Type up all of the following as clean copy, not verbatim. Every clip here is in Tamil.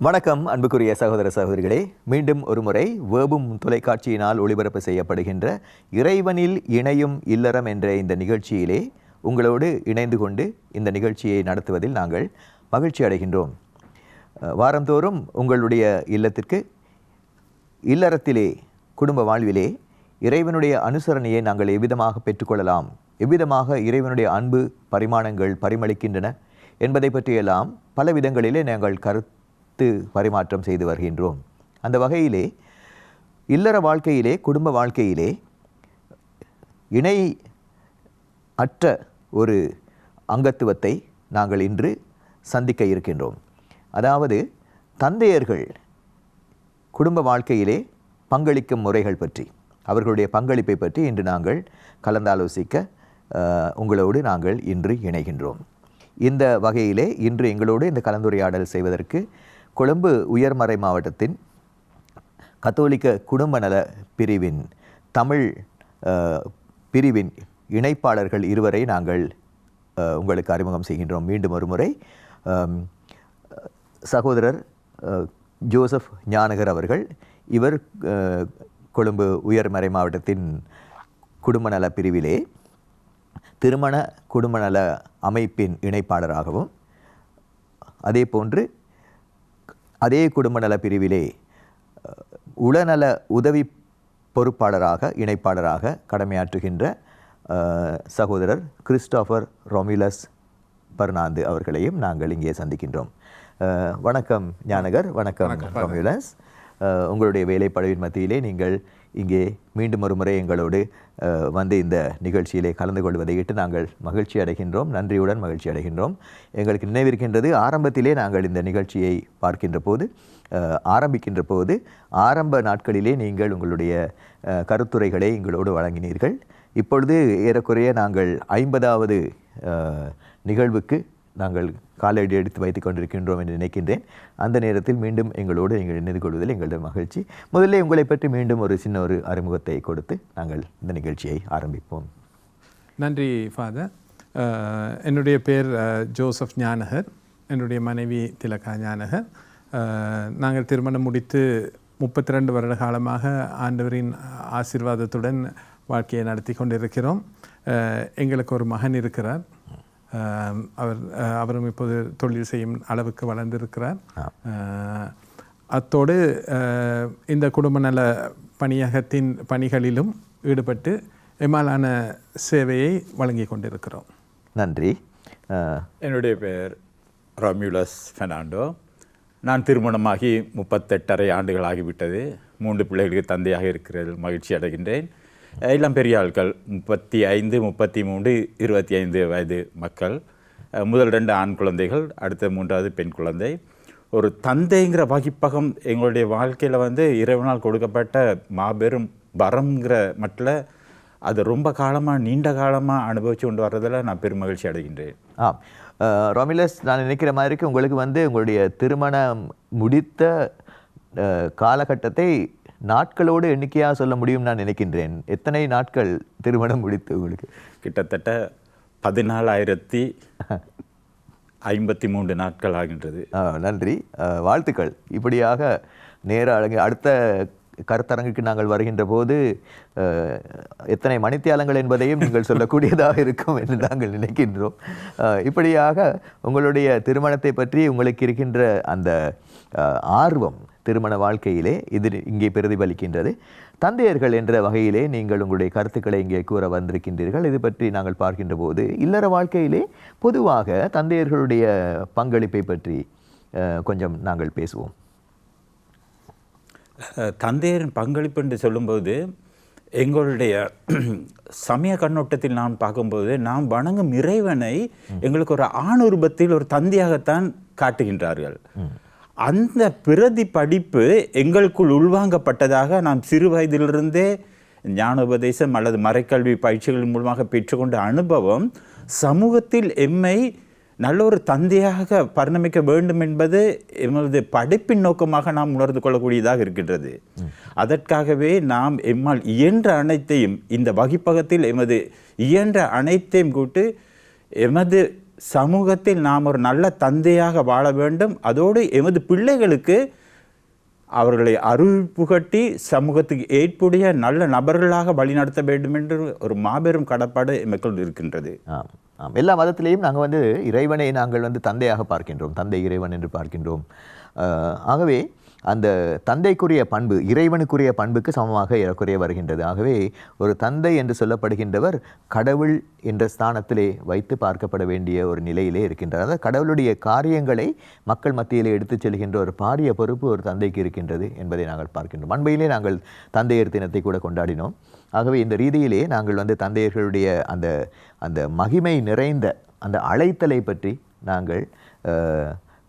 வணக்கம் அன்புக்குரிய சகோதர சகோதரிகளே, மீண்டும் ஒரு முறை வேபும் தொலைக்காட்சியினால் ஒளிபரப்பு செய்யப்படுகின்ற இறைவனில் இணையும் இல்லறம் என்ற இந்த நிகழ்ச்சியிலே உங்களோடு இணைந்து கொண்டு இந்த நிகழ்ச்சியை நடத்துவதில் நாங்கள் மகிழ்ச்சி அடைகின்றோம். வாரந்தோறும் உங்களுடைய இல்லத்திற்கு இல்லறத்திலே குடும்ப வாழ்விலே இறைவனுடைய அனுசரணையை நாங்கள் எவ்விதமாக பெற்றுக்கொள்ளலாம், எவ்விதமாக இறைவனுடைய அன்பு பரிமாணங்கள் பரிமளிக்கின்றன என்பதை பற்றியெல்லாம் பல விதங்களிலே நாங்கள் பரிமாற்றம் செய்து வருகின்றோம். அந்த வகையிலே இல்லற வாழ்க்கையிலே குடும்ப வாழ்க்கையிலே இணை அற்ற ஒரு அங்கத்துவத்தை நாங்கள் இன்று சந்திக்க இருக்கின்றோம். அதாவது தந்தையர்கள் குடும்ப வாழ்க்கையிலே பங்களிக்கும் முறைகள் பற்றி, அவர்களுடைய பங்களிப்பை பற்றி இன்று நாங்கள் கலந்தாலோசிக்க உங்களோடு நாங்கள் இன்று இணைகின்றோம். இந்த வகையிலே இன்று எங்களோடு இந்த கலந்துரையாடல் செய்வதற்கு கொழும்பு உயர்மறை மாவட்டத்தின் கத்தோலிக்க குடும்ப நல பிரிவின் தமிழ் பிரிவின் இணைப்பாளர்கள் இருவரை நாங்கள் உங்களுக்கு அறிமுகம் செய்கின்றோம். மீண்டும் ஒரு முறை சகோதரர் ஜோசப் ஞானகர் அவர்கள், இவர் கொழும்பு உயர்மறை மாவட்டத்தின் குடும்ப நல பிரிவிலே திருமண குடும்ப நல அமைப்பின் இணைப்பாளராகவும், அதே போன்று அதே குடும்ப நல பிரிவிலே உளநல உதவி பொறுப்பாளராக இணைப்பாளராக கடமையாற்றுகின்ற சகோதரர் கிறிஸ்டோபர் ரொமிலஸ் பர்னாந்து அவர்களையும் நாங்கள் இங்கே சந்திக்கின்றோம். வணக்கம் ஞானகர். வணக்கம் ரொமிலஸ். உங்களுடைய வேலைப்பளுவின் மத்தியிலே நீங்கள் இங்கே மீண்டும் ஒரு முறை எங்களோடு வந்து இந்த நிகழ்ச்சியிலே கலந்து கொள்வதையிட்டு நாங்கள் மகிழ்ச்சி அடைகின்றோம், நன்றியுடன் மகிழ்ச்சி அடைகின்றோம். எங்களுக்கு நினைவிருக்கின்றது, ஆரம்பத்திலே நாங்கள் இந்த நிகழ்ச்சியை ஆரம்பிக்கின்ற போது ஆரம்ப நாட்களிலே நீங்கள் உங்களுடைய கருத்துரைகளை எங்களோடு வழங்கினீர்கள். இப்பொழுது ஏறக்குறைய நாங்கள் 50வது நிகழ்வுக்கு நாங்கள் காலடி எடுத்து வைத்துக் கொண்டிருக்கின்றோம் என்று நினைக்கின்றேன். அந்த நேரத்தில் மீண்டும் எங்களோடு நீங்கள் இணைந்து கொள்வதில் எங்களது மகிழ்ச்சி. முதல்ல உங்களை பற்றி மீண்டும் ஒரு சின்ன ஒரு அறிமுகத்தை கொடுத்து நாங்கள் இந்த நிகழ்ச்சியை ஆரம்பிப்போம். நன்றி ஃபாதர். என்னுடைய பேர் ஜோசப் ஞானகர், என்னுடைய மனைவி திலகா ஞானகர். நாங்கள் திருமணம் முடித்து 32 வருட காலமாக ஆண்டவரின் ஆசீர்வாதத்துடன் வாழ்க்கையை நடத்தி கொண்டிருக்கிறோம். எங்களுக்கு ஒரு மகன் இருக்கிறார். அவரும் இப்போது தொழில் செய்யும் அளவுக்கு வளர்ந்திருக்கிறார். அத்தோடு இந்த குடும்ப நல பணியகத்தின் பணிகளிலும் ஈடுபட்டு எம்மாலான சேவையை வழங்கி கொண்டிருக்கிறோம். நன்றி. என்னுடைய பெயர் ரொமிலஸ் பெர்னாண்டோ. நான் திருமணமாகி 38 ஆண்டுகளாகிவிட்டது. 3 பிள்ளைகளுக்கு தந்தையாக இருக்கிறது மகிழ்ச்சி அடைகின்றேன். எல்லாம் பெரிய ஆட்கள், 35, 33, 25 வயது மக்கள். முதல் 2 ஆண் குழந்தைகள், அடுத்த 3வது பெண் குழந்தை. ஒரு தந்தைங்கிற வகிப்பகம் எங்களுடைய வாழ்க்கையில் இறைவனால் கொடுக்கப்பட்ட மாபெரும் வரம்ங்கிற மட்டில் அது ரொம்ப காலமாக நீண்ட காலமாக அனுபவித்து கொண்டு வர்றதில் நான் பெரும் மகிழ்ச்சி அடைகின்றேன். ரொமிலஸ், நான் நினைக்கிற மாதிரிக்கு உங்களுக்கு உங்களுடைய திருமணம் முடித்த காலகட்டத்தை நாட்களோடு எண்ணிக்கையாக சொல்ல முடியும் நான் நினைக்கின்றேன். எத்தனை நாட்கள் திருமணம் முடித்து உங்களுக்கு? கிட்டத்தட்ட 14,053 நாட்கள் ஆகின்றது. நன்றி, வாழ்த்துக்கள். இப்படியாக அடுத்த கருத்தரங்குக்கு நாங்கள் வருகின்ற போது எத்தனை மணித்தியாலங்கள் என்பதையும் நீங்கள் சொல்லக்கூடியதாக இருக்கும் என்று நாங்கள் நினைக்கின்றோம். இப்படியாக உங்களுடைய திருமணத்தை பற்றி உங்களுக்கு இருக்கின்ற அந்த ஆர்வம் திருமண வாழ்க்கையிலே இங்கே பிரதிபலிக்கின்றது. தந்தையர்கள் என்ற வகையிலே நீங்கள் உங்களுடைய கருத்துக்களை இங்கே கூற வந்திருக்கின்றீர்கள். இது பற்றி நாங்கள் பார்க்கின்ற போது இல்லற வாழ்க்கையிலே பொதுவாக தந்தையர்களுடைய பங்களிப்பை பற்றி கொஞ்சம் நாங்கள் பேசுவோம். தந்தையரின் பங்களிப்பு என்று சொல்லும்போது எங்களுடைய சமய கண்ணோட்டத்தில் நாம் பார்க்கும்போது நாம் வணங்கும் இறைவனை எங்களுக்கு ஒரு ஆணுருபத்தில் ஒரு தந்தையாகத்தான் காட்டுகின்றார்கள். அந்த பிரதி படிப்பு எங்களுக்குள் உள்வாங்கப்பட்டதாக நாம் சிறு வயதிலிருந்தே ஞானோபதேசம் அல்லது மறைக்கல்வி பயிற்சிகள் மூலமாக பெற்றுக்கொண்ட அனுபவம் சமூகத்தில் எம்மை நல்ல ஒரு தந்தையாக பரிணமிக்க வேண்டும் என்பது எமது படிப்பின் நோக்கமாக நாம் உணர்ந்து கொள்ளக்கூடியதாக இருக்கின்றது. அதற்காகவே நாம் எம்மால் இயன்ற அனைத்தையும் இந்த வகிப்பகத்தில் எமது இயன்ற அனைத்தையும் கூட்டு எமது சமூகத்தில் நாம் ஒரு நல்ல தந்தையாக வாழ வேண்டும். அதோடு எமது பிள்ளைகளுக்கு அவர்களை அருள் புகட்டி சமூகத்துக்கு ஏற்புடைய நல்ல நபர்களாக வழிநடத்த வேண்டும் என்று ஒரு மாபெரும் கடப்பாடு எமக்குள் இருக்கின்றது. ஆம் ஆம். எல்லா மதத்திலேயும் நாங்கள் வந்து இறைவனை நாங்கள் வந்து தந்தையாக பார்க்கின்றோம், தந்தை இறைவன் என்று பார்க்கின்றோம். ஆகவே அந்த தந்தைக்குரிய பண்பு இறைவனுக்குரிய பண்புக்கு சமமாக ஏறக்குறைய வருகின்றது. ஆகவே ஒரு தந்தை என்று சொல்லப்படுகின்றவர் கடவுள் என்ற ஸ்தானத்திலே வைத்து பார்க்கப்பட வேண்டிய ஒரு நிலையிலே இருக்கின்றார். அதாவது கடவுளுடைய காரியங்களை மக்கள் மத்தியிலே எடுத்துச் செல்கின்ற ஒரு பாரிய பொறுப்பு ஒரு தந்தைக்கு இருக்கின்றது என்பதை நாங்கள் பார்க்கின்றோம். அண்மையிலே நாங்கள் தந்தையர் தினத்தை கூட கொண்டாடினோம். ஆகவே இந்த ரீதியிலே நாங்கள் வந்து தந்தையர்களுடைய அந்த அந்த மகிமை நிறைந்த அந்த அழைத்தலை பற்றி நாங்கள்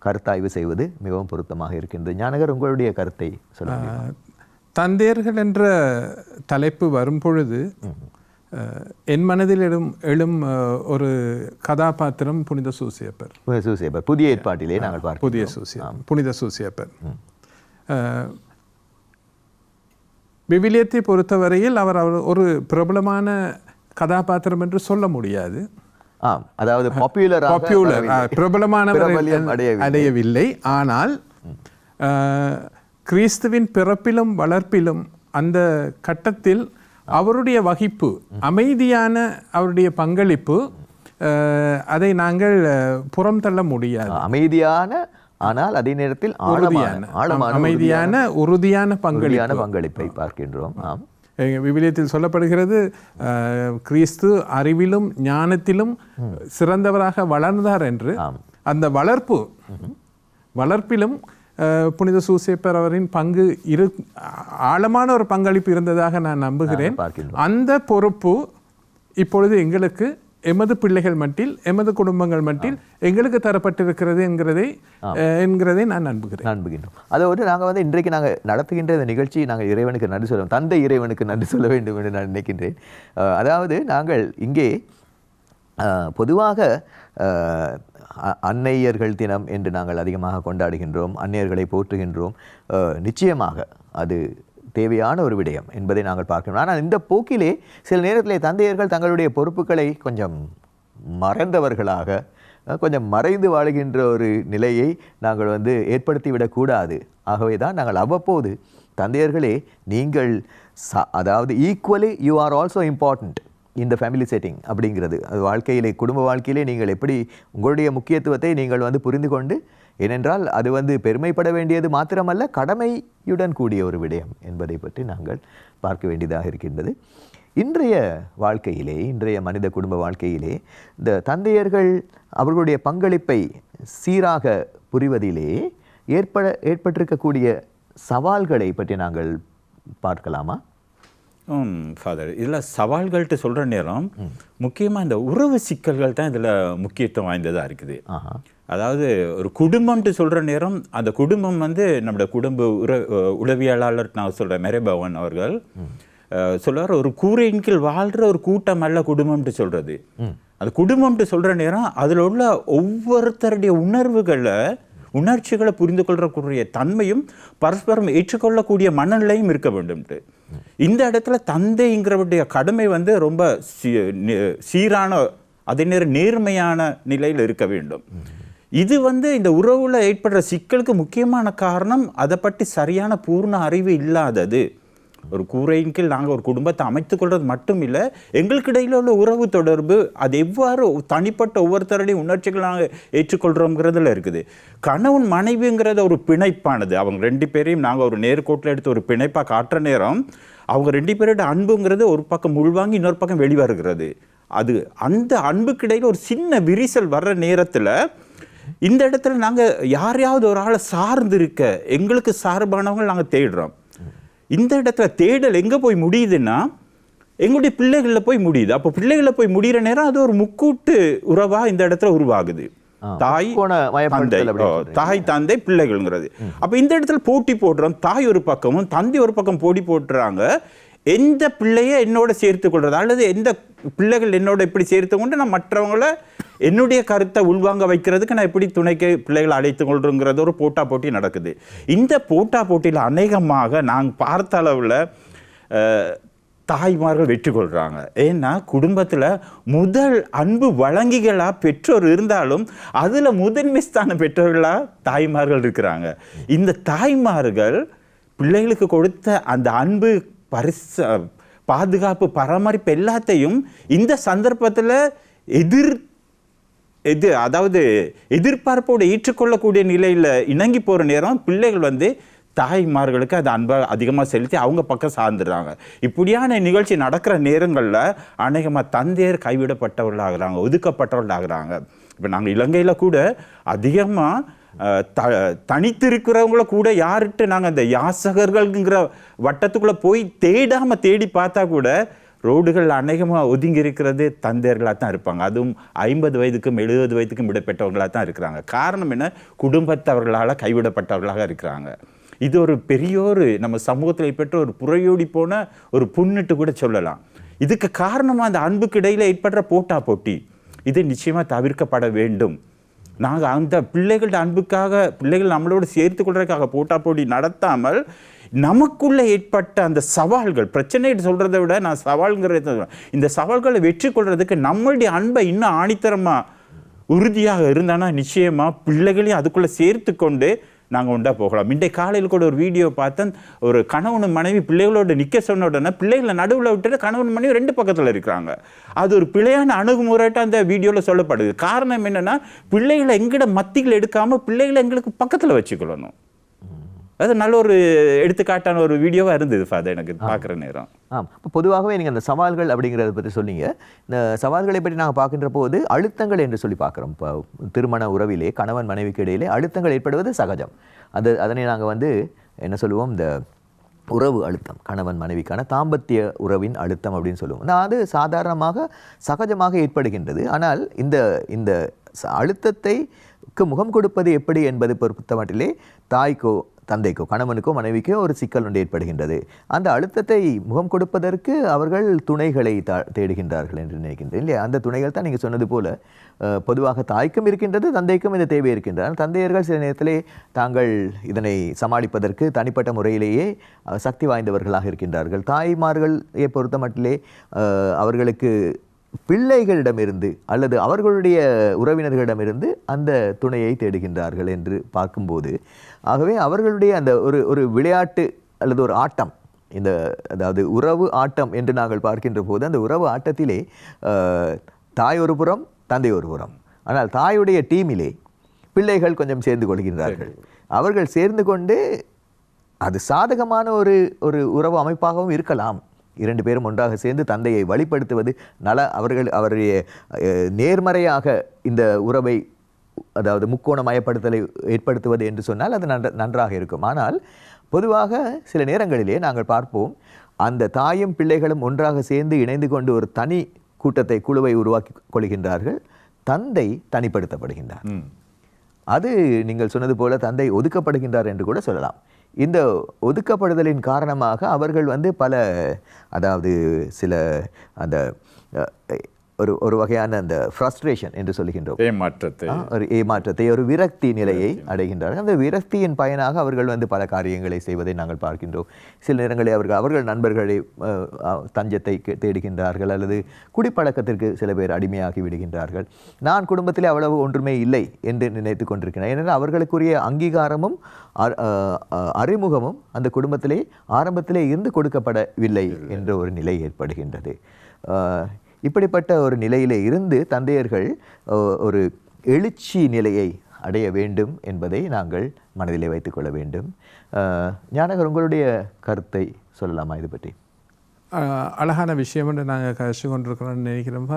கருத்தாய்வு செய்வது மிகவும் பொருத்தமாக இருக்கின்றது. ஞானகர், உங்களுடைய கருத்தை சொல்லுங்கள். தந்தையர்கள் என்ற தலைப்பு வரும் பொழுது என் மனதில் எழும் ஒரு கதாபாத்திரம் புனித சூசியப்பர். புதிய ஏற்பாட்டிலே நாங்கள் பார்க்கிறோம். புனித சூசியப்பர் விவிலியத்தை பொறுத்தவரையில் அவர் ஒரு பிரபலமான கதாபாத்திரம் என்று சொல்ல முடியாது. அதாவது பிரபலமானவர் அடையவில்லை. ஆனால் கிறிஸ்துவின் பிறப்பிலும் வளர்ப்பிலும் அந்த கட்டத்தில் அவருடைய வகிப்பு, அமைதியான அவருடைய பங்களிப்பு, அதை நாங்கள் புறம் தள்ள முடியாது. அமைதியான ஆனால் அதே நேரத்தில் அமைதியான உறுதியான பங்களிப்பை பார்க்கின்றோம். விவிலியத்தில் சொல்லப்படுகிறது, கிறிஸ்து அறிவிலும் ஞானத்திலும் சிறந்தவராக வளர்ந்தார் என்று. அந்த வளர்ப்பிலும் புனித சூசேப்பர் அவரின் பங்கு ஆழமான ஒரு பங்களிப்பு இருந்ததாக நான் நம்புகிறேன். அந்த பொறுப்பு இப்பொழுது எங்களுக்கு, எமது பிள்ளைகள் மட்டில், எமது குடும்பங்கள் மட்டில் எங்களுக்கு தரப்பட்டிருக்கிறது என்கிறதை நான் நம்புகின்றோம். அதோடு நாங்கள் வந்து இன்றைக்கு நாங்கள் நடத்துகின்ற இந்த நிகழ்ச்சி நாங்கள் இறைவனுக்கு நன்றி சொல்லுவோம், தந்தை இறைவனுக்கு நன்றி சொல்ல வேண்டும் என்று நான் நினைக்கின்றேன். அதாவது நாங்கள் இங்கே பொதுவாக அன்னையர்கள் தினம் என்று நாங்கள் அதிகமாக கொண்டாடுகின்றோம், அன்னையர்களை போற்றுகின்றோம். நிச்சயமாக அது தேவையான ஒரு விடயம் என்பதை நாங்கள் பார்க்கணும். ஆனால் இந்த போக்கிலே சில நேரத்தில் தந்தையர்கள் தங்களுடைய பொறுப்புகளை கொஞ்சம் மறைந்தவர்களாக, கொஞ்சம் மறைந்து வாழுகின்ற ஒரு நிலையை நாங்கள் வந்து ஏற்படுத்திவிடக்கூடாது. ஆகவே தான் நாங்கள் அவ்வப்போது தந்தையர்களே, நீங்கள் அதாவது equally you are also important இந்த ஃபேமிலி செட்டிங் அப்படிங்கிறது, அது வாழ்க்கையிலே, குடும்ப வாழ்க்கையிலே நீங்கள் எப்படி உங்களுடைய முக்கியத்துவத்தை நீங்கள் வந்து புரிந்து கொண்டு, ஏனென்றால் அது வந்து பெருமைப்பட வேண்டியது மாத்திரமல்ல, கடமையுடன் கூடிய ஒரு விடயம் என்பதை பற்றி நாங்கள் பார்க்க வேண்டியதாக இருக்கின்றது. இன்றைய வாழ்க்கையிலே, இன்றைய மனித குடும்ப வாழ்க்கையிலே இந்த தந்தையர்கள் அவர்களுடைய பங்களிப்பை சீராக புரிவதிலே ஏற்பட்டிருக்கக்கூடிய சவால்களை பற்றி நாங்கள் பார்க்கலாமா? ஃபாதர், இதில் சவால்கள்ட்டு சொல்கிற நேரம் முக்கியமாக இந்த உறவு சிக்கல்கள் தான் இதில் முக்கியத்துவம் வாய்ந்ததாக இருக்குது. அதாவது ஒரு குடும்பம்ட்டு சொல்கிற நேரம், அந்த குடும்பம் வந்து நம்முடைய குடும்ப உளவியலாளர் நான் சொல்கிறேன் மெரேபவன் அவர்கள் சொல்லுவார், ஒரு கூரையின் கீழ் வாழ்கிற ஒரு கூட்டம் அல்ல குடும்பம்ட்டு சொல்கிறது. அந்த குடும்பம்ட்டு சொல்கிற நேரம் அதில் உள்ள ஒவ்வொருத்தருடைய உணர்ச்சிகளை புரிந்து கொள்றக்கூடிய தன்மையும் பரஸ்பரம் ஏற்றுக்கொள்ளக்கூடிய மனநிலையும் இருக்க வேண்டும்ட்டு. இந்த இடத்துல தந்தைங்கிறவருடைய கடமை வந்து ரொம்ப சீரான, அதே நேரம் நேர்மையான நிலையில் இருக்க வேண்டும். இது வந்து இந்த உறவுல ஏற்படுற சிக்கலுக்கு முக்கியமான காரணம் அதை பற்றி சரியான பூர்ண அறிவு இல்லாதது. ஒரு கூரையின் கீழ் நாங்கள் ஒரு குடும்பத்தை அமைத்துக் கொள்வது மட்டும் இல்லை, எங்களுக்கு இடையில உள்ள உறவு தொடர்பு அது எவ்வாறு தனிப்பட்ட ஒவ்வொருத்தருடைய உணர்ச்சிகள் நாங்கள் ஏற்றுக்கொள்கிறோங்கிறதுல இருக்குது. கணவன் மனைவிங்கிறத ஒரு பிணைப்பானது. அவங்க ரெண்டு பேரையும் நாங்கள் ஒரு நேர்கோட்டில் எடுத்து ஒரு பிணைப்பாக காட்டுற நேரம், அவங்க ரெண்டு பேரோட அன்புங்கிறது ஒரு பக்கம் உள்வாங்கி இன்னொரு பக்கம் வெளிவருகிறது. அது அந்த அன்புக்கு இடையில ஒரு சின்ன விரிசல் வர்ற நேரத்தில் இந்த இடத்துல நாங்கள் யாரையாவது ஒரு ஆளை சார்ந்து இருக்க, எங்களுக்கு சார்பானவங்க நாங்கள் தேடுறோம். இந்த இடத்துல தேடல் எங்கே போய் முடியுதுன்னா எங்களுடைய பிள்ளைகளில் போய் முடியுது. அப்போ பிள்ளைகளில் போய் முடிகிற நேரம் அது ஒரு முக்கூட்டு உறவாக இந்த இடத்துல உருவாகுது. தாய் தந்தை பிள்ளைகள்ங்கிறது. அப்போ இந்த இடத்துல போட்டி போடுறோம். தாய் ஒரு பக்கமும் தந்தை ஒரு பக்கம் போட்டி போட்டுறாங்க. எந்த பிள்ளையை என்னோட சேர்த்து கொள்றது, அல்லது எந்த பிள்ளைகள் என்னோட எப்படி சேர்த்து கொண்டு நான் மற்றவங்களை என்னுடைய கருத்தை உள்வாங்க வைக்கிறதுக்கு நான் எப்படி துணைக்கு பிள்ளைகளை அழைத்து கொள்றோங்கிறது ஒரு போட்டா போட்டி நடக்குது. இந்த போட்டா போட்டியில் அநேகமாக நாங்கள் பார்த்த அளவில் தாய்மார்கள் வெற்றி கொள்கிறாங்க. ஏன்னா குடும்பத்தில் முதல் அன்பு வழங்கிகளாக பெற்றோர் இருந்தாலும் அதில் முதன்மை ஸ்தான பெற்றோர்களாக தாய்மார்கள் இருக்கிறாங்க. இந்த தாய்மார்கள் பிள்ளைகளுக்கு கொடுத்த அந்த அன்பு, பாதுகாப்பு, பராமரிப்பு எல்லாத்தையும் இந்த சந்தர்ப்பத்தில் அதாவது எதிர்பார்ப்போடு ஏற்றுக்கொள்ளக்கூடிய நிலையில் இணங்கி போகிற நேரம் பிள்ளைகள் தாய்மார்களுக்கு அது அன்பாக அதிகமாக செலுத்தி அவங்க பக்கம் சார்ந்துடுறாங்க. இப்படியான நிகழ்ச்சி நடக்கிற நேரங்களில் அநேகமாக தந்தையர் கைவிடப்பட்டவர்களாகிறாங்க, ஒதுக்கப்பட்டவர்களாகிறாங்க. இப்போ நாங்கள் இலங்கையில் கூட அதிகமாக தனித்திருக்கிறவங்கள கூட யார்கிட்ட நாங்கள் இந்த யாசகர்கள்ங்கிற வட்டத்துக்குள்ளே போய் தேடி பார்த்தா கூட ரோடுகள் அநேகமாக ஒதுங்கி இருக்கிறது தந்தையர்களாக தான் இருப்பாங்க. அதுவும் 50 வயதுக்கும் 70 வயதுக்கும் விடப்பட்டவர்களாக தான் இருக்கிறாங்க. காரணம் என்ன? குடும்பத்தவர்களால் கைவிடப்பட்டவர்களாக இருக்கிறாங்க. இது ஒரு பெரியோரு நம்ம சமூகத்தில் பெற்ற ஒரு புறையோடி போன ஒரு புண்ணிட்டு கூட சொல்லலாம். இதுக்கு காரணமாக அந்த அன்புக்கு இடையில் ஏற்படுற போட்டி இது நிச்சயமாக தவிர்க்கப்பட வேண்டும். நாங்கள் அந்த பிள்ளைகளோட அன்புக்காக, பிள்ளைகள் நம்மளோட சேர்த்து கொள்றதுக்காக போட்டி நடத்தாமல் நமக்குள்ளே ஏற்பட்ட அந்த சவால்கள், பிரச்சனை சொல்கிறத விட நான் சவால்ங்கிறத, இந்த சவால்களை வெற்றி கொள்றதுக்கு நம்மளுடைய அன்பை இன்னும் ஆணித்தரமாக உறுதியாக இருந்தானா நிச்சயமாக பிள்ளைகளையும் அதுக்குள்ளே சேர்த்து கொண்டு நாங்கள் உண்டா போகலாம். இன்றைய காலையில் கூட ஒரு வீடியோ பார்த்தேன். ஒரு கணவன் மனைவி பிள்ளைகளோட நிற்க சொன்ன உடனே பிள்ளைகளை நடுவில் விட்டுட்டு கணவன் மனைவி 2 பக்கத்தில் இருக்கிறாங்க. அது ஒரு பிழையான அணுகுமுறைட்டு அந்த வீடியோவில் சொல்லப்படுது. காரணம் என்னென்னா, பிள்ளைகளை எங்கட மத்தியில் எடுக்காமல் பிள்ளைகளை எங்களுக்கு பக்கத்தில் வச்சுக்கொள்ளணும். அது நல்ல ஒரு எடுத்துக்காட்டான ஒரு வீடியோவாக இருந்தது ஃபாதர் எனக்கு பார்க்குற நேரம். இப்போ பொதுவாகவே நீங்கள் அந்த சவால்கள் அப்படிங்கிறத பற்றி சொன்னீங்க. இந்த சவால்களை பற்றி நாங்கள் பார்க்கின்ற போது அழுத்தங்கள் என்று சொல்லி பார்க்குறோம். இப்போ திருமண உறவிலே கணவன் மனைவிக்கு இடையிலே அழுத்தங்கள் ஏற்படுவது சகஜம். அதனை நாங்கள் என்ன சொல்லுவோம், இந்த உறவு அழுத்தம், கணவன் மனைவிக்கான தாம்பத்திய உறவின் அழுத்தம் அப்படின்னு சொல்லுவோம். அது சாதாரணமாக சகஜமாக ஏற்படுகின்றது. ஆனால் இந்த அழுத்தத்தைக்கு முகம் கொடுப்பது எப்படி என்பது பொறுத்த மட்டிலே தாய்க்கோ தந்தைக்கோ கணவனுக்கோ மனைவிக்கோ ஒரு சிக்கல் ஒன்று ஏற்படுகின்றது. அந்த அழுத்தத்தை முகம் கொடுப்பதற்கு அவர்கள் துணைகளை தேடுகின்றார்கள் என்று நினைக்கின்றேன் இல்லையா? அந்த துணைகள் தான் நீங்கள் சொன்னது போல பொதுவாக தாய்க்கும் இருக்கின்றது, தந்தைக்கும் இந்த தேவை இருக்கின்றது. தந்தையர்கள் சில நேரத்திலே தாங்கள் இதனை சமாளிப்பதற்கு தனிப்பட்ட முறையிலேயே சக்தி வாய்ந்தவர்களாக இருக்கின்றார்கள். தாய்மார்களை பொறுத்த மட்டிலே அவர்களுக்கு பிள்ளைகளிடமிருந்து அல்லது அவர்களுடைய உறவினர்களிடமிருந்து அந்த துணையை தேடுகின்றார்கள் என்று பார்க்கும்போது, ஆகவே அவர்களுடைய அந்த ஒரு விளையாட்டு அல்லது ஒரு ஆட்டம், அதாவது உறவு ஆட்டம் என்று நாங்கள் பார்க்கின்ற போது, அந்த உறவு ஆட்டத்திலே தாய் ஒரு புறம் தந்தை ஒரு புறம். ஆனால் தாயுடைய டீமிலே பிள்ளைகள் கொஞ்சம் சேர்ந்து கொள்கின்றார்கள். அவர்கள் சேர்ந்து கொண்டு அது சாதகமான ஒரு உறவு அமைப்பாகவும் இருக்கலாம். 2 பேரும் ஒன்றாக சேர்ந்து தந்தையை வழிப்படுத்துவது அவருடைய நேர்மறையாக இந்த உறவை, அதாவது முக்கோணமயப்படுத்தலை ஏற்படுத்துவது என்று சொன்னால் அது நன்றாக இருக்கும். ஆனால் பொதுவாக சில நேரங்களிலே நாங்கள் பார்ப்போம், அந்த தாயும் பிள்ளைகளும் ஒன்றாக சேர்ந்து இணைந்து கொண்டு ஒரு தனி குழுவை உருவாக்கி கொள்கின்றார்கள். தந்தை தனிப்படுத்தப்படுகின்றார். அது நீங்கள் சொன்னது போல தந்தை ஒதுக்கப்படுகின்றார் என்று கூட சொல்லலாம். இந்த ஒதுக்கப்படுதலின் காரணமாக அவர்கள் அதாவது சில அந்த ஒரு வகையான அந்த ஃப்ரஸ்ட்ரேஷன் என்று சொல்கின்றோம், ஏமாற்றத்தை ஒரு விரக்தி நிலையை அடைகின்றார்கள். அந்த விரக்தியின் பயனாக அவர்கள் பல காரியங்களை செய்வதை நாங்கள் பார்க்கின்றோம். சில நேரங்களில் அவர்கள் நண்பர்களை தஞ்சத்தை தேடுகின்றார்கள், அல்லது குடிப்பழக்கத்திற்கு சில பேர் அடிமையாகி விடுகின்றார்கள். நான் குடும்பத்தில் அவ்வளவு ஒன்றுமே இல்லை என்று நினைத்து கொண்டிருக்கிறேன். ஏனென்றால் அவர்களுக்குரிய அங்கீகாரமும் அறிமுகமும் அந்த குடும்பத்திலே ஆரம்பத்திலே இருந்து கொடுக்கப்படவில்லை என்ற ஒரு நிலை ஏற்படுகின்றது. இப்படிப்பட்ட ஒரு நிலையிலே இருந்து தந்தையர்கள் ஒரு எழுச்சி நிலையை அடைய வேண்டும் என்பதை நாங்கள் மனதிலே வைத்துக்கொள்ள வேண்டும். ஞானகர், உங்களுடைய கருத்தை சொல்லலாமா இது பற்றி? அழகான விஷயம் என்று நாங்கள் கழிச்சு கொண்டிருக்கிறோம்னு நினைக்கிறோம்.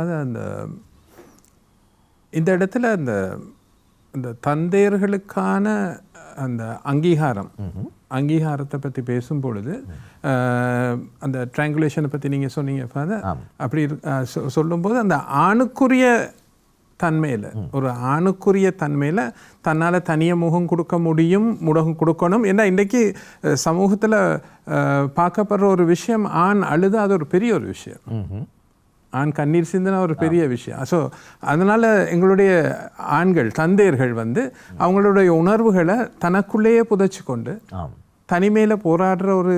இந்த இடத்துல அந்த தந்தையர்களுக்கான அந்த அங்கீகாரத்தை பற்றி பேசும் பொழுது அந்த ட்ரைங்குலேஷனை பற்றி நீங்கள் சொன்னீங்க ஃபாதர். அப்படி சொல்லும்போது அந்த ஆணுக்குரிய தன்மையில், ஒரு ஆணுக்குரிய தன்மையில் தன்னால் தனியாக முகம் கொடுக்க முடியும், முகம் கொடுக்கணும். ஏன்னா இன்றைக்கி சமூகத்தில் பார்க்கப்படுற ஒரு விஷயம், ஆண் அழுது அது ஒரு பெரிய ஒரு விஷயம், ஆண் கண்ணீர் சிந்தினா ஒரு பெரிய விஷயம். ஸோ அதனால் எங்களுடைய ஆண்கள் தந்தையர்கள் அவங்களுடைய உணர்வுகளை தனக்குள்ளேயே புதைச்சி கொண்டு தனிமையில் போராடுற ஒரு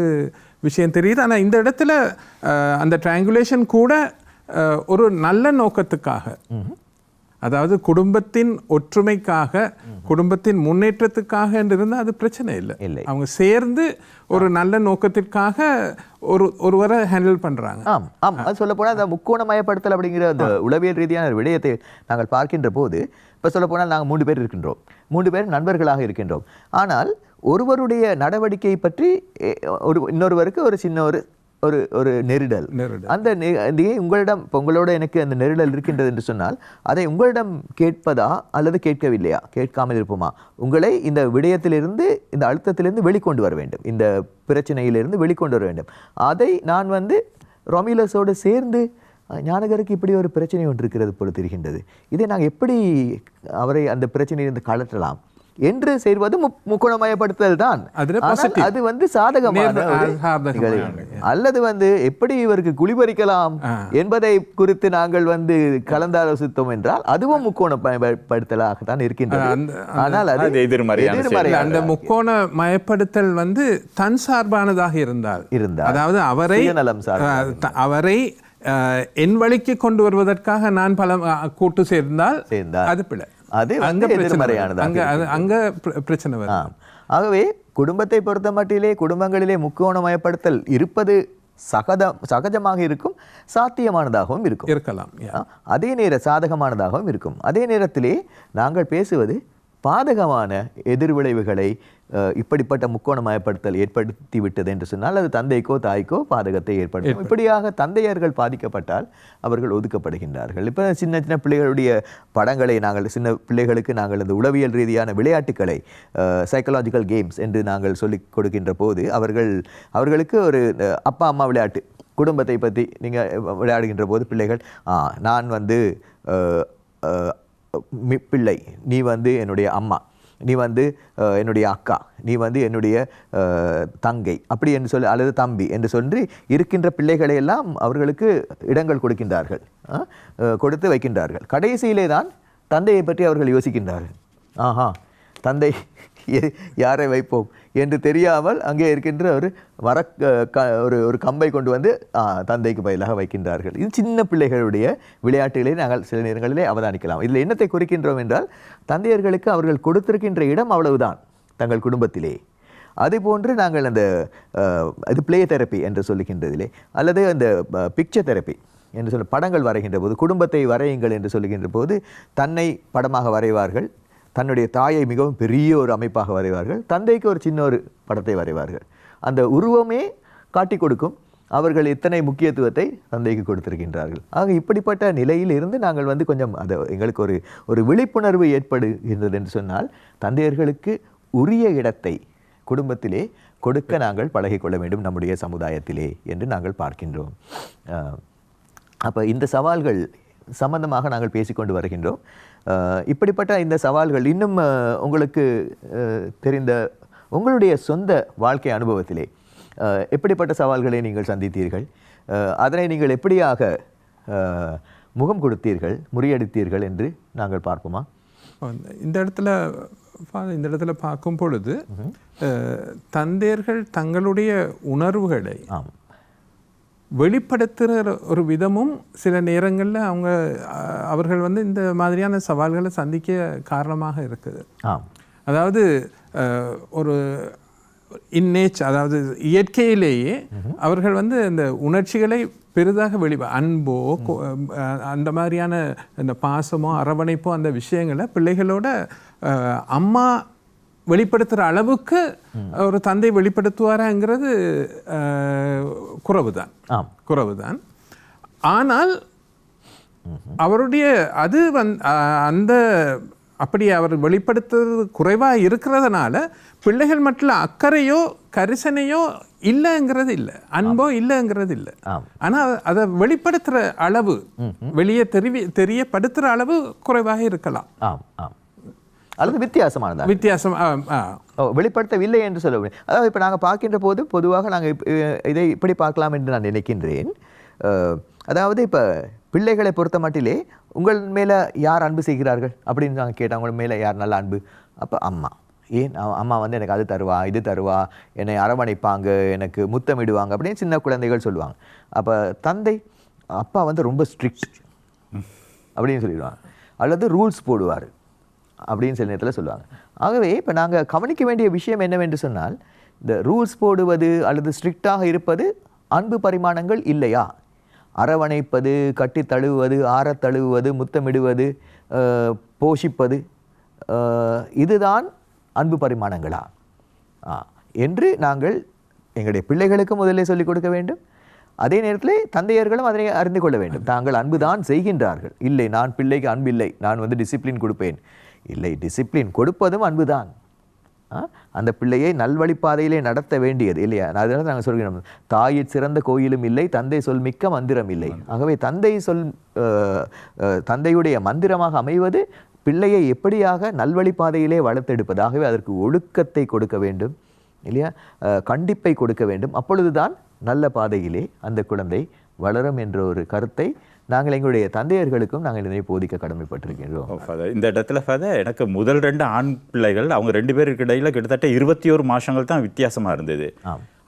விஷயம் தெரியுது. ஆனால் இந்த இடத்துல அந்த ட்ரையாங்குலேஷன் கூட ஒரு நல்ல நோக்கத்துக்காக, அதாவது குடும்பத்தின் ஒற்றுமைக்காக, குடும்பத்தின் முன்னேற்றத்துக்காக என்று இருந்தால் அது பிரச்சனை இல்லை. அவங்க சேர்ந்து ஒரு நல்ல நோக்கத்திற்காக ஒருவரை ஹேண்டில் பண்றாங்க. அது சொல்ல போனால் அந்த முக்கோணமயப்படுத்தல் அப்படிங்கிற அந்த உளவியல் ரீதியான விடயத்தை நாங்கள் பார்க்கின்ற போது, இப்போ சொல்ல போனால் நாங்கள் 3 பேர் இருக்கின்றோம், 3 பேர் நண்பர்களாக இருக்கின்றோம். ஆனால் ஒருவருடைய நடவடிக்கை பற்றி இன்னொருவருக்கு ஒரு சின்ன ஒரு நெருடல், அந்த உங்களிடம் உங்களோட எனக்கு அந்த நெருடல் இருக்கின்றது என்று சொன்னால் அதை உங்களிடம் கேட்பதா அல்லது கேட்கவில்லையா, கேட்காமல் இருப்போமா, உங்களை இந்த விடயத்திலிருந்து, இந்த அழுத்தத்திலிருந்து வெளிக்கொண்டு வர வேண்டும், இந்த பிரச்சனையிலிருந்து வெளிக்கொண்டு வர வேண்டும். அதை நான் ரொமிலஸோடு சேர்ந்து ஞானகருக்கு இப்படி ஒரு பிரச்சனை ஒன்று இருக்கிறது போல தெரிகின்றது, இதை நாங்கள் எப்படி அவரை அந்த பிரச்சனையிலிருந்து கலட்டலாம் என்று செய்வது முக்கோணமயப்படுத்தல் தான். அது சாதகமான அல்லது எப்படி இவருக்கு குளிபறிக்கலாம் என்பதை குறித்து நாங்கள் கலந்தாலோசித்தோம் என்றால் அதுவும் முக்கோணமயப்படுத்தலாகத்தான் இருக்கின்றது. ஆனால் அது எதிர்மறை. அந்த முக்கோணமயப்படுத்தல் தன் சார்பானதாக இருந்தால், அதாவது அவரை என் வழிக்கு கொண்டு வருவதற்காக நான் பல கூட்டு சேர்ந்தால் அது பிழை, அது அங்க பிரச்சனை வரும். ஆகவே குடும்பத்தை பொறுத்த மட்டிலே குடும்பங்களிலே முக்கோணமயப்படுத்தல் இருப்பது சகஜமாக இருக்கும், சாத்தியமானதாகவும் இருக்கலாம், அதே நேர சாதகமானதாகவும் இருக்கும். அதே நேரத்திலே நாங்கள் பேசுவது பாதகமான எதிர்விளைவுகளை இப்படிப்பட்ட முக்கோணமயப்படுத்தல் ஏற்படுத்தி விட்டது என்று சொன்னால் அது தந்தைக்கோ தாய்க்கோ பாதகத்தை ஏற்படுத்தும். இப்படியாக தந்தையர்கள் பாதிக்கப்பட்டால் அவர்கள் ஒதுக்கப்படுகின்றார்கள். இப்போ சின்ன சின்ன பிள்ளைகளுடைய படங்களை நாங்கள், சின்ன பிள்ளைகளுக்கு நாங்கள் அந்த உளவியல் ரீதியான விளையாட்டுக்களை, சைக்கலாஜிக்கல் கேம்ஸ் என்று நாங்கள் சொல்லிக் கொடுக்கின்ற போது அவர்களுக்கு ஒரு அப்பா அம்மா விளையாட்டு, குடும்பத்தை பற்றி நீங்கள் விளையாடுகின்ற போது பிள்ளைகள் நான் பிள்ளை, நீ என்னுடைய அம்மா, நீ என்னுடைய அக்கா, நீ என்னுடைய தங்கை, அப்படி என்று சொல்லி, அல்லது தம்பி என்று சொல்லி இருக்கின்ற பிள்ளைகளை எல்லாம் அவர்களுக்கு இடங்கள் கொடுக்கின்றார்கள், கொடுத்து வைக்கின்றார்கள். கடைசியிலே தான் தந்தையை பற்றி அவர்கள் யோசிக்கின்றார்கள். தந்தை யாரை வைப்போம் என்று தெரியாமல் அங்கே இருக்கின்ற ஒரு கம்பை கொண்டு தந்தைக்கு பதிலாக வைக்கின்றார்கள். இது சின்ன பிள்ளைகளுடைய விளையாட்டுகளை நாங்கள் சில நேரங்களிலே அவதானிக்கலாம். இதில் என்னத்தை குறிக்கின்றோம் என்றால், தந்தையர்களுக்கு அவர்கள் கொடுத்திருக்கின்ற இடம் அவ்வளவுதான் தங்கள் குடும்பத்திலே. அதேபோன்று நாங்கள் அந்த பிளே தெரப்பி என்று சொல்லுகின்றதிலே, அல்லது அந்த பிக்சர் தெரப்பி என்று சொல்ல, படங்கள் வரைகின்ற போது குடும்பத்தை வரையுங்கள் என்று சொல்லுகின்ற போது தன்னை படமாக வரைவார்கள், தன்னுடைய தாயை மிகவும் பெரிய ஒரு அமைப்பாக வரைவார்கள், தந்தைக்கு ஒரு சின்ன ஒரு படத்தை வரைவார்கள். அந்த உருவமே காட்டி கொடுக்கும் அவர்கள் எத்தனை முக்கியத்துவத்தை தந்தைக்கு கொடுத்திருக்கின்றார்கள். ஆக இப்படிப்பட்ட நிலையில் இருந்து நாங்கள் கொஞ்சம் எங்களுக்கு ஒரு விழிப்புணர்வு ஏற்படுகின்றது என்று சொன்னால், தந்தையர்களுக்கு உரிய இடத்தை குடும்பத்திலே கொடுக்க நாங்கள் பழகிக்கொள்ள வேண்டும் நம்முடைய சமுதாயத்திலே என்று நாங்கள் பார்க்கின்றோம். அப்போ இந்த சவால்கள் சம்பந்தமாக நாங்கள் பேசிக்கொண்டு வருகின்றோம். இப்படிப்பட்ட இந்த சவால்கள் இன்னும் உங்களுக்கு தெரிந்த உங்களுடைய சொந்த வாழ்க்கை அனுபவத்திலே எப்படிப்பட்ட சவால்களை நீங்கள் சந்தித்தீர்கள், அதனை நீங்கள் எப்படியாக முகம் கொடுத்தீர்கள், முறியடித்தீர்கள் என்று நாங்கள் பார்ப்போமா? இந்த இடத்துல பார்க்கும் பொழுது தந்தையர்கள் தங்களுடைய உணர்வுகளை வெளிப்படுத்துகிற ஒரு விதமும் சில நேரங்களில் அவர்கள் இந்த மாதிரியான சவால்களை சந்திக்க காரணமாக இருக்குது. அதாவது ஒரு அதாவது இயற்கையிலேயே அவர்கள் இந்த உணர்ச்சிகளை பெரிதாக அன்போ அந்த மாதிரியான இந்த பாசமோ அரவணைப்போ அந்த விஷயங்களை பிள்ளைகளோட அம்மா வெளிப்படுத்துகிற அளவுக்கு ஒரு தந்தை வெளிப்படுத்துவாராங்கிறது குறைவுதான். ஆனால் அவருடைய அப்படி அவர் வெளிப்படுத்துறது குறைவாக இருக்கிறதுனால பிள்ளைகள் மட்டும் அக்கறையோ கரிசனையோ இல்லைங்கிறது இல்லை, அன்போ இல்லைங்கிறது இல்லை. ஆனால் அதை வெளிப்படுத்துகிற அளவு, வெளியே தெரியப்படுத்துகிற அளவு குறைவாக இருக்கலாம், அல்லது வித்தியாசம் வெளிப்படுத்தவில்லை என்று சொல்ல முடியும். அதாவது இப்போ நாங்கள் பார்க்கின்ற போது பொதுவாக நாங்கள் இதை இப்படி பார்க்கலாம் என்று நான் நினைக்கின்றேன். அதாவது இப்போ பிள்ளைகளை பொறுத்த மட்டிலே உங்கள் மேலே யார் அன்பு செய்கிறார்கள் அப்படின்னு நாங்கள் கேட்டால், உங்கள் மேலே யார் நல்ல அன்பு? அப்போ அம்மா. ஏன் அம்மா வந்து எனக்கு அது தருவா, இது தருவா, என்னை அரவணைப்பாங்க, எனக்கு முத்தமிடுவாங்க அப்படின்னு சின்ன குழந்தைகள் சொல்லுவாங்க. அப்போ தந்தை அப்பா வந்து ரொம்ப ஸ்ட்ரிக்ட் அப்படின்னு சொல்லிடுவாங்க, அல்லது ரூல்ஸ் போடுவார் அப்படின்னு சில நேரத்தில் சொல்லுவாங்க. ஆகவே இப்போ நாங்கள் கவனிக்க வேண்டிய விஷயம் என்னவென்று சொன்னால், இந்த ரூல்ஸ் போடுவது அல்லது ஸ்ட்ரிக்டாக இருப்பது அன்பு பரிமாணங்கள் இல்லையா? அரவணைப்பது, கட்டி தழுவுவது, ஆற தழுவுவது, முத்தமிடுவது, போஷிப்பது, இதுதான் அன்பு பரிமாணங்களா என்று நாங்கள் எங்களுடைய பிள்ளைகளுக்கு முதலில் சொல்லிக் கொடுக்க வேண்டும். அதே நேரத்தில் தந்தையர்களும் அதனை அறிந்து கொள்ள வேண்டும். தாங்கள் அன்பு தான் செய்கின்றார்கள். இல்லை, நான் பிள்ளைக்கு அன்பில்லை, நான் வந்து டிசிப்ளின் கொடுப்பேன். இல்லை, டிசிப்ளின் கொடுப்பதும் அன்பு தான். அந்த பிள்ளையை நல்வழிப்பாதையிலே நடத்த வேண்டியது இல்லையா? அதனால நாங்கள் சொல்கிறோம், தாயிற் சிறந்த கோயிலும் இல்லை, தந்தை சொல் மிக்க மந்திரம் இல்லை. ஆகவே தந்தையுடைய மந்திரமாக அமைவது பிள்ளையை எப்படியாக நல்வழிப்பாதையிலே வளர்த்தெடுப்பது. ஆகவே அதற்கு ஒழுக்கத்தை கொடுக்க வேண்டும் இல்லையா, கண்டிப்பை கொடுக்க வேண்டும். அப்பொழுதுதான் நல்ல பாதையிலே அந்த குழந்தை வளரும் என்ற ஒரு கருத்தை நாங்கள் எங்களுடைய தந்தையர்களுக்கும் நாங்கள் இதனை போதிக்க கடமைப்பட்டிருக்கின்றோம். இந்த இடத்துல எனக்கு முதல் 2 ஆண் பிள்ளைகள், அவங்க 2 பேருக்கு இடையில கிட்டத்தட்ட 21 மாதங்கள் தான் வித்தியாசமாக இருந்தது.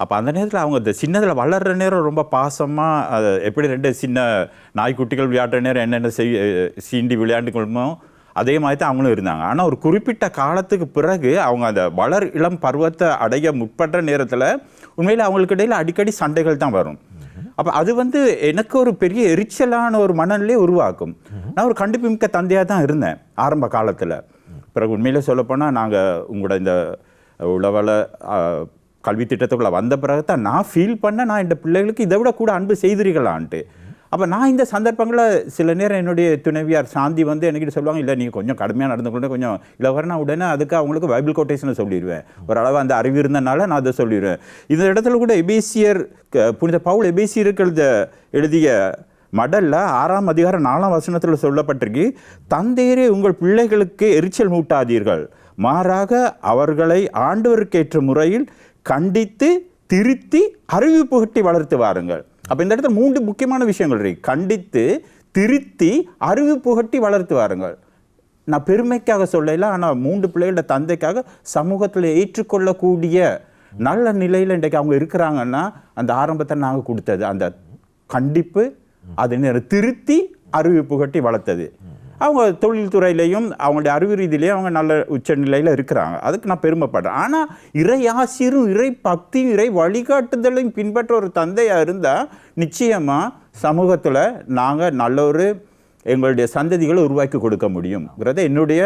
அப்போ அந்த நேரத்தில் அவங்க இந்த சின்னதில் வளர்கிற நேரம் ரொம்ப பாசமாக, அது எப்படி 2 சின்ன நாய்க்குட்டிகள் விளையாடுற நேரம் என்னென்ன சீண்டி விளையாண்டு கொள்ளுமோ அதே மாதிரி தான் அவங்களும் இருந்தாங்க. ஆனால் ஒரு குறிப்பிட்ட காலத்துக்கு பிறகு அவங்க அந்த வளர் இளம் பருவத்தை அடைய முற்பட்ட நேரத்தில் உண்மையில் அவங்களுக்கு இடையில் அடிக்கடி சண்டைகள் தான் வரும். அப்போ அது வந்து எனக்கு ஒரு பெரிய எரிச்சலான ஒரு மனநிலையை உருவாக்கும். நான் ஒரு கண்டிப்பு மிக்க தந்தையாக தான் இருந்தேன் ஆரம்ப காலத்தில். பிறகு உண்மையிலே சொல்லப்போனால் நாங்கள் உங்களோட இந்த உளவள கல்வி திட்டத்துக்குள்ளே வந்த பிறகு தான் நான் ஃபீல் பண்ண, நான் இந்த பிள்ளைகளுக்கு இதை விட கூட அன்பு செய்திருக்கலான்ட்டு. அப்போ நான் இந்த சந்தர்ப்பங்களில் சில நேரம் என்னுடைய துணைவியார் சாந்தி வந்து என்கிட்ட சொல்லுவாங்க, இல்லை நீங்கள் கொஞ்சம் கடுமையாக நடந்து கொண்டு கொஞ்சம் இளவரனா உடனே அதுக்கு அவங்களுக்கு பைபிள் கோட்டேஷனை சொல்லிடுவேன். ஓரளவு அந்த அறிவு இருந்தனால நான் அதை சொல்லிடுவேன். இந்த இடத்துல கூட எபேசியர், புனித பவுல் எபேசியருக்கு எழுதிய மடலில் 6ஆம் அதிகாரம் 4ஆம் வசனத்தில் சொல்லப்பட்டிருக்கு, தந்தையரே உங்கள் பிள்ளைகளுக்கு எரிச்சல் மூட்டாதீர்கள், மாறாக அவர்களை ஆண்டவருக்கேற்ற முறையில் கண்டித்து திருத்தி அறிவு புகட்டி வளர்த்து வாருங்கள். அப்போ இந்த இடத்துல 3 முக்கியமான விஷயங்கள் இருக்கு. கண்டித்து, திருத்தி, அறிவு புகட்டி வளர்த்து வாருங்கள். நான் பெருமைக்காக சொல்லல, ஆனால் 3 பிள்ளைகளோட தந்தைக்காக சமூகத்தில் ஏற்றுக்கொள்ளக்கூடிய நல்ல நிலையில் இன்றைக்கு அவங்க இருக்கிறாங்கன்னா அந்த ஆரம்பத்தை நாங்கள் கொடுத்தது அந்த கண்டிப்பு, அது நேரம் திருத்தி அறிவு புகட்டி வளர்த்தது. அவங்க தொழில்துறையிலையும் அவங்களுடைய அறிவு ரீதியிலையும் அவங்க நல்ல உச்ச நிலையில் இருக்கிறாங்க. அதுக்கு நான் பெருமைப்படுறேன். ஆனால் இறை ஆசிரியரும் இறை பக்தியும் இறை வழிகாட்டுதலையும் பின்பற்ற ஒரு தந்தையாக இருந்தால் நிச்சயமாக சமூகத்தில் நாங்கள் நல்ல ஒரு எங்களுடைய சந்ததிகளை உருவாக்கி கொடுக்க முடியுங்கிறத என்னுடைய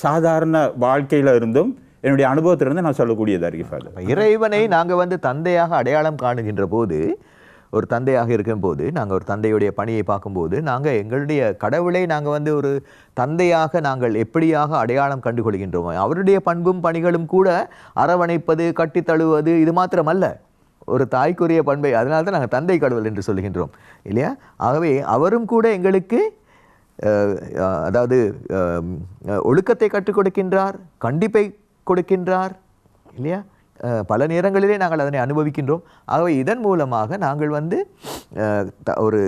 சாதாரண வாழ்க்கையில் இருந்தும் என்னுடைய அனுபவத்திலிருந்து நான் சொல்லக்கூடியதாக இருக்கு. இறைவனை நாங்கள் வந்து தந்தையாக அடையாளம் காணுகின்ற போது, ஒரு தந்தையாக இருக்கும்போது, நாங்கள் ஒரு தந்தையுடைய பணியை பார்க்கும்போது, நாங்கள் எங்களுடைய கடவுளை நாங்கள் வந்து ஒரு தந்தையாக நாங்கள் எப்படியாக அடையாளம் கண்டுகொள்கின்றோமோ, அவருடைய பண்பும் பணிகளும் கூட அரவணைப்பது, கட்டி தழுவது, இது மாத்திரமல்ல, ஒரு தாய்க்குரிய பண்பை, அதனால தான் நாங்கள் தந்தை கடவுள் என்று சொல்கின்றோம் இல்லையா? ஆகவே அவரும் கூட எங்களுக்கு அதாவது ஒழுக்கத்தை கற்றுக் கொடுக்கின்றார், கண்டிப்பை கொடுக்கின்றார் இல்லையா? பல நேரங்களிலே நாங்கள் அதனை அனுபவிக்கின்றோம். ஆகவே இதன் மூலமாக நாங்கள் வந்து ஒரு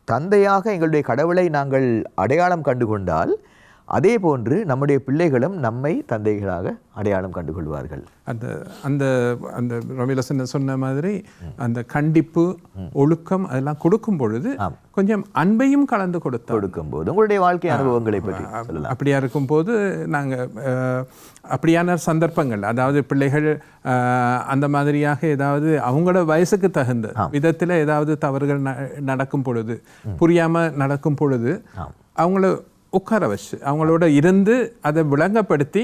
தந்தையாக எங்களுடைய கடவுளை நாங்கள் அடையாளம் கண்டுகொண்டால், அதே போன்று நம்முடைய பிள்ளைகளும் நம்மை தந்தைகளாக அடையாளம் கண்டுகொள்வார்கள். அந்த அந்த அந்த ரவிலசன் சொன்ன மாதிரி அந்த கண்டிப்பு, ஒழுக்கம் அதெல்லாம் கொடுக்கும் பொழுது கொஞ்சம் அன்பையும் கலந்து கொடுக்கும் போது உங்களுடைய வாழ்க்கை அனுபவங்களை பற்றி சொல்லலாம். அப்படியா இருக்கும்போது நாங்கள் அப்படியான சந்தர்ப்பங்கள், அதாவது பிள்ளைகள் அந்த மாதிரியாக ஏதாவது அவங்களோட வயசுக்கு தகுந்த விதத்தில் ஏதாவது தவறுகள் நடக்கும் பொழுது, புரியாமல் நடக்கும் பொழுது, அவங்கள உட்கார வச்சு அவங்களோட இருந்து அதை விளங்கப்படுத்தி,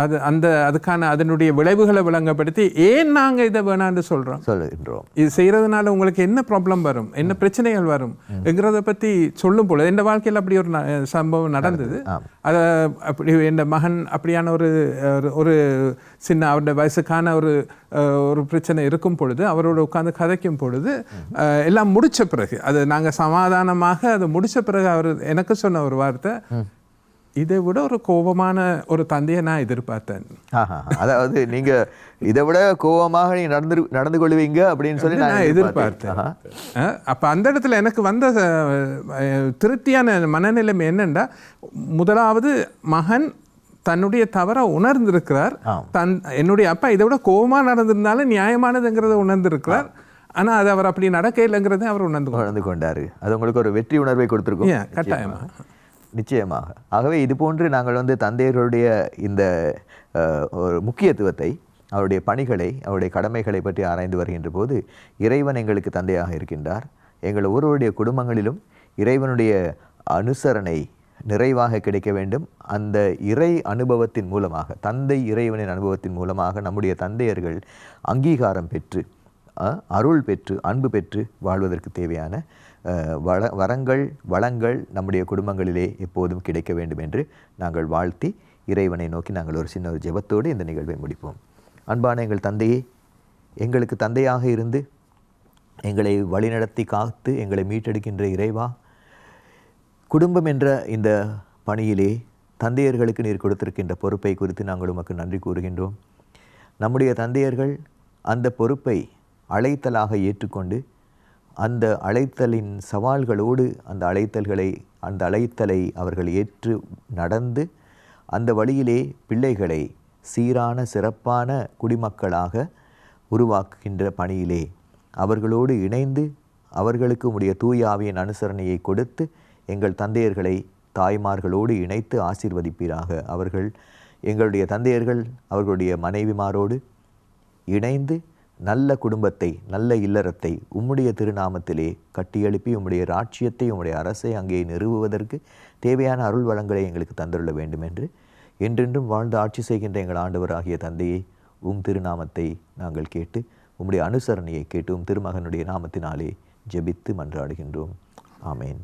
அது அதுக்கான அதனுடைய விளைவுகளை விளங்கப்படுத்தி, ஏன் நாங்கள் இதை வேணான்னு சொல்கிறோம், இது செய்கிறதுனால உங்களுக்கு என்ன ப்ராப்ளம் வரும், என்ன பிரச்சனைகள் வரும் என்கிறத பற்றி சொல்லும் பொழுது, என் வாழ்க்கையில் அப்படி ஒரு சம்பவம் நடந்தது. அதை அப்படி என் மகன் அப்படியான ஒரு சின்ன அவருடைய வயசுக்கான ஒரு பிரச்சனை இருக்கும் பொழுது, அவரோட உட்காந்து கதைக்கும் பொழுது, எல்லாம் முடித்த பிறகு, அது நாங்கள் சமாதானமாக அதை முடித்த பிறகு அவர் எனக்கு சொன்ன ஒரு வார்த்தை, இதை விட ஒரு கோபமான ஒரு தந்தையை நான் எதிர்பார்த்தேன். அதாவது நீங்க இதை விட கோபமாக நீங்க நடந்து கொள்வீங்க அப்படின்னு சொல்லி நான் எதிர்பார்த்தேன். அப்ப அந்த இடத்துல எனக்கு வந்த திருப்தியான மனநிலைமை என்னன்னா, முதலாவது மகன் தன்னுடைய தவறை உணர்ந்திருக்கிறார். என்னுடைய அப்பா இதை விட கோபமா நடந்திருந்தாலும் நியாயமானதுங்கிறத உணர்ந்திருக்கிறார். ஆனா அது அவர் அப்படி நடக்க இல்லைங்கிறத அவர் உணர்ந்து கொண்டாரு. அது உங்களுக்கு ஒரு வெற்றி உணர்வை கொடுத்திருக்கும். கட்டாயமாக, நிச்சயமாக. ஆகவே இது போன்று நாங்கள் தந்தையர்களுடைய இந்த ஒரு முக்கியத்துவத்தை, அவருடைய பணிகளை, அவருடைய கடமைகளை பற்றி ஆராய்ந்து வருகின்ற போது இறைவன் எங்களுக்கு தந்தையாக இருக்கின்றார். எங்கள் ஒவ்வொருடைய குடும்பங்களிலும் இறைவனுடைய அனுசரணை நிறைவாக கிடைக்க வேண்டும். அந்த இறை அனுபவத்தின் மூலமாக, தந்தை இறைவனின் அனுபவத்தின் மூலமாக நம்முடைய தந்தையர்கள் அங்கீகாரம் பெற்று, அருள் பெற்று, அன்பு பெற்று வாழ்வதற்கு தேவையான வரங்கள், வளங்கள் நம்முடைய குடும்பங்களிலே எப்போதும் கிடைக்க வேண்டும் என்று நாங்கள் வாழ்த்தி இறைவனை நோக்கி நாங்கள் ஒரு சின்ன ஒரு ஜெபத்தோடு இந்த நிகழ்வை முடிப்போம். அன்பான எங்கள் தந்தையே, எங்களுக்கு தந்தையாக இருந்து எங்களை வழிநடத்தி காத்து எங்களை மீட்டெடுக்கின்ற இறைவா, குடும்பம் என்ற இந்த பணியிலே தந்தையர்களுக்கு நீர் கொடுத்திருக்கின்ற பொறுப்பை குறித்து நாங்கள் உமக்கு நன்றி கூறுகின்றோம். நம்முடைய தந்தையர்கள் அந்த பொறுப்பை அழைத்தலாக ஏற்றுக்கொண்டு, அந்த அழைத்தலின் சவால்களோடு அந்த அழைத்தலை அவர்கள் ஏற்று நடந்து, அந்த வழியிலே பிள்ளைகளை சீரான சிறப்பான குடிமக்களாக உருவாக்குகின்ற பணியிலே அவர்களோடு இணைந்து அவர்களுக்கு உடைய தூய ஆவியின் அனுசரணையை கொடுத்து எங்கள் தந்தையர்களை தாய்மார்களோடு இணைத்து ஆசீர்வதிப்பீராக. எங்களுடைய தந்தையர்கள் அவர்களுடைய மனைவிமாரோடு இணைந்து நல்ல குடும்பத்தை, நல்ல இல்லறத்தை உம்முடைய திருநாமத்திலே கட்டியெழுப்பி உம்முடைய ராட்சியத்தை, உம்முடைய அரசை அங்கே நிறுவுவதற்கு தேவையான அருள் வளங்களை எங்களுக்கு தந்துள்ள வேண்டும் என்று என்றென்றும் வாழ்ந்து ஆட்சி செய்கின்ற எங்கள் ஆண்டவராகிய தந்தையை, உம் திருநாமத்தை நாங்கள் கேட்டு, உம்முடைய அனுசரணையை கேட்டு, உம் திருமகனுடைய நாமத்தினாலே ஜெபித்து மன்றாடுகின்றோம். ஆமேன்.